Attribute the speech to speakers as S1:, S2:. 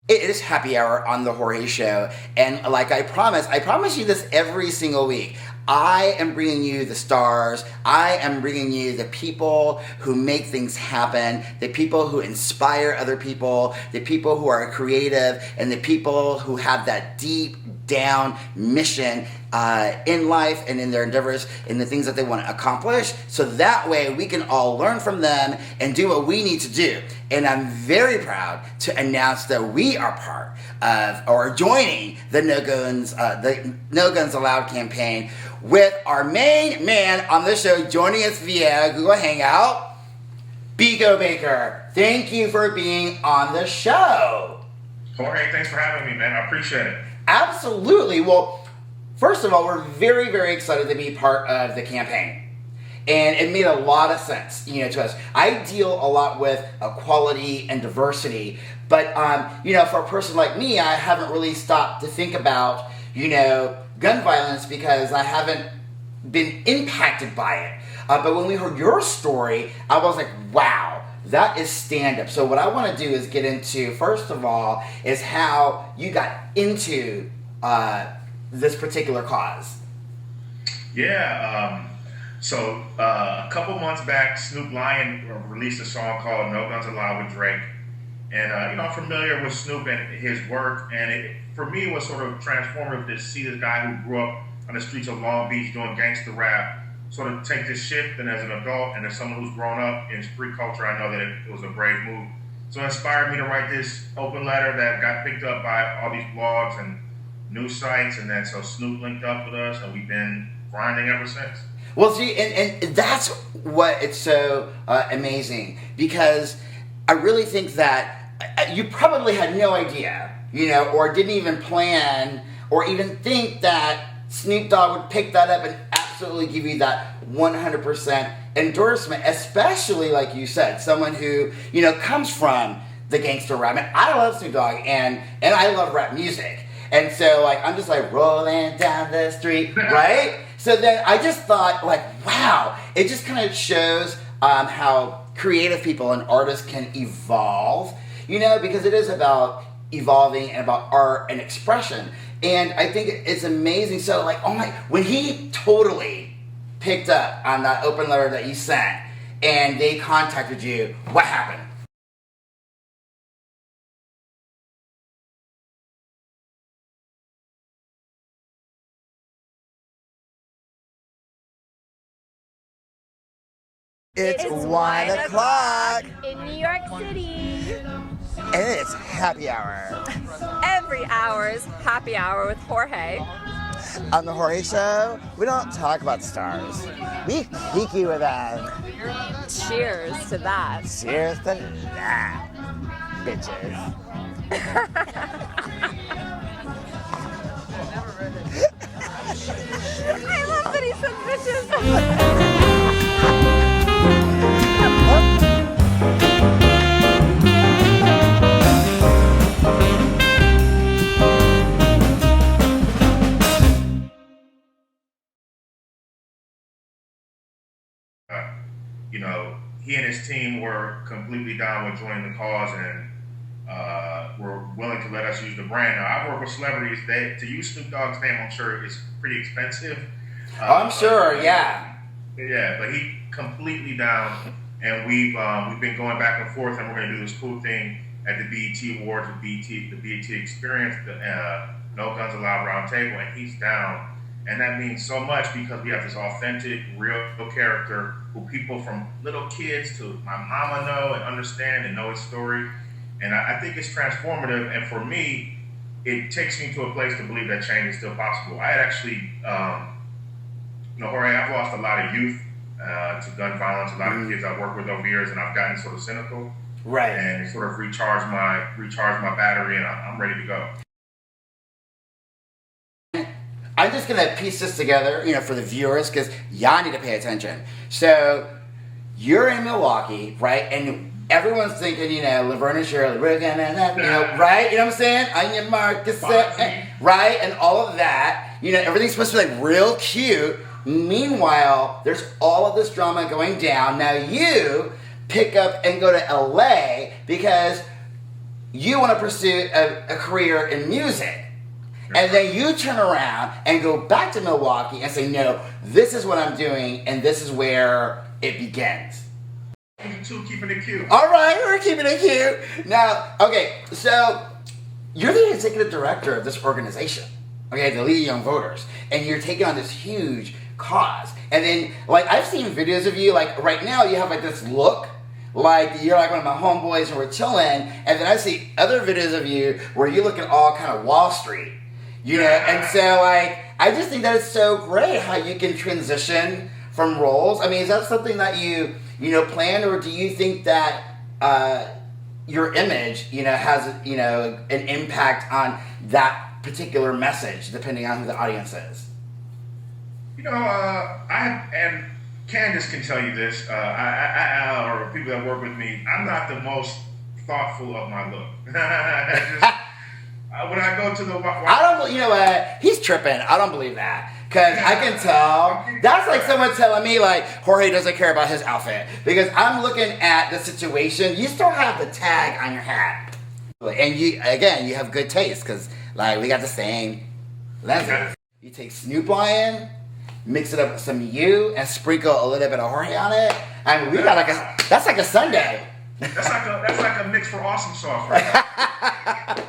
S1: It is happy hour on the Jorge Show, and like I promise you this every single week. I am bringing you the stars. I am bringing you the people who make things happen, the people who inspire other people, the people who are creative, and the people who have that deep down mission in life and in their endeavors and the things that they want to accomplish. So that way we can all learn from them and do what we need to do. And I'm very proud to announce that we are part of or joining the No Guns Allowed campaign with our main man on the show joining us via Google Hangout, Biko Baker. Thank you for being on the show.
S2: Jorge, thanks for having me, man. I appreciate it.
S1: Absolutely. Well, first of all, we're very, very excited to be part of the campaign. And it made a lot of sense, to us. I deal a lot with equality and diversity, but, for a person like me, I haven't really stopped to think about, gun violence because I haven't been impacted by it. But when we heard your story, I was like, wow, that is stand-up. So what I want to do is get into, first of all, is how you got into this particular cause.
S2: Yeah, so a couple months back, Snoop Lion released a song called No Guns Allowed with Drake. And, I'm familiar with Snoop and his work, and for me, it was sort of transformative to see this guy who grew up on the streets of Long Beach doing gangster rap sort of take this shift, and as an adult and as someone who's grown up in street culture, I know that it was a brave move. So it inspired me to write this open letter that got picked up by all these blogs and news sites, and then so Snoop linked up with us, and we've been grinding ever since.
S1: Well, see, and that's what it's so amazing, because I really think that you probably had no idea, or didn't even plan or even think that Snoop Dogg would pick that up and absolutely give you that 100% endorsement, especially like you said, someone who, comes from the gangster rap. I mean, I love Snoop Dogg and I love rap music. And so I'm just rolling down the street, right? So then I just thought wow, it just kind of shows how creative people and artists can evolve, because it is about evolving and about art and expression. And I think it's amazing. So when he totally picked up on that open letter that you sent and they contacted you, what happened? It's 1 o'clock
S3: in New York City.
S1: and it's happy hour.
S3: Every hour is happy hour with Jorge.
S1: On the Jorge Show, we don't talk about stars. We kiki with them.
S3: Cheers to that.
S1: Cheers to that, bitches.
S3: I love that he said bitches.
S2: He and his team were completely down with joining the cause and were willing to let us use the brand. Now, I work with celebrities. To use Snoop Dogg's name, I'm sure, is pretty expensive.
S1: I'm sure, yeah.
S2: Yeah, but he completely down, and we've been going back and forth, and we're going to do this cool thing at the BET Awards with the BET Experience, the No Guns Allowed Roundtable, and he's down. And that means so much because we have this authentic, real character who people from little kids to my mama know and understand and know his story. And I think it's transformative. And for me, it takes me to a place to believe that change is still possible. I had actually, Jorge, I've lost a lot of youth to gun violence, a lot of kids I've worked with over years, and I've gotten sort of cynical.
S1: Right.
S2: And it sort of recharged my battery, and I'm ready to go.
S1: I'm just going to piece this together, for the viewers, because y'all need to pay attention. So, you're in Milwaukee, right? And everyone's thinking, Laverne and Shirley, we're gonna, right? You know what I'm saying? On your mark, right? And all of that. Everything's supposed to be real cute. Meanwhile, there's all of this drama going down. Now you pick up and go to LA because you want to pursue a career in music. And then you turn around and go back to Milwaukee and say, no, this is what I'm doing, and this is where it begins.
S2: Keeping it cute.
S1: All right, we're keeping it cute. Now, okay, so you're the executive director of this organization, okay, the League of Young Voters, and you're taking on this huge cause. And then, like, I've seen videos of you, like, right now you have, like, this look, like, you're like one of my homeboys and we're chilling, and then I see other videos of you where you look at all kind of Wall Street. You know, and so, like, I just think that it's so great how you can transition from roles. I mean, is that something that you plan, or do you think that your image, has, an impact on that particular message, depending on who the audience is?
S2: And Candace can tell you this, or people that work with me, I'm not the most thoughtful of my look. When I go to the...
S1: you know what? He's tripping. I don't believe that. Because I can tell. That's like someone telling me, like, Jorge doesn't care about his outfit. Because I'm looking at the situation. You still have the tag on your hat. And you have good taste. Because, like, we got the same lenses. You take Snoop Lion, mix it up with some you, and sprinkle a little bit of Jorge on it. I mean, we got that's like a Sunday.
S2: That's like a mix for awesome sauce right now.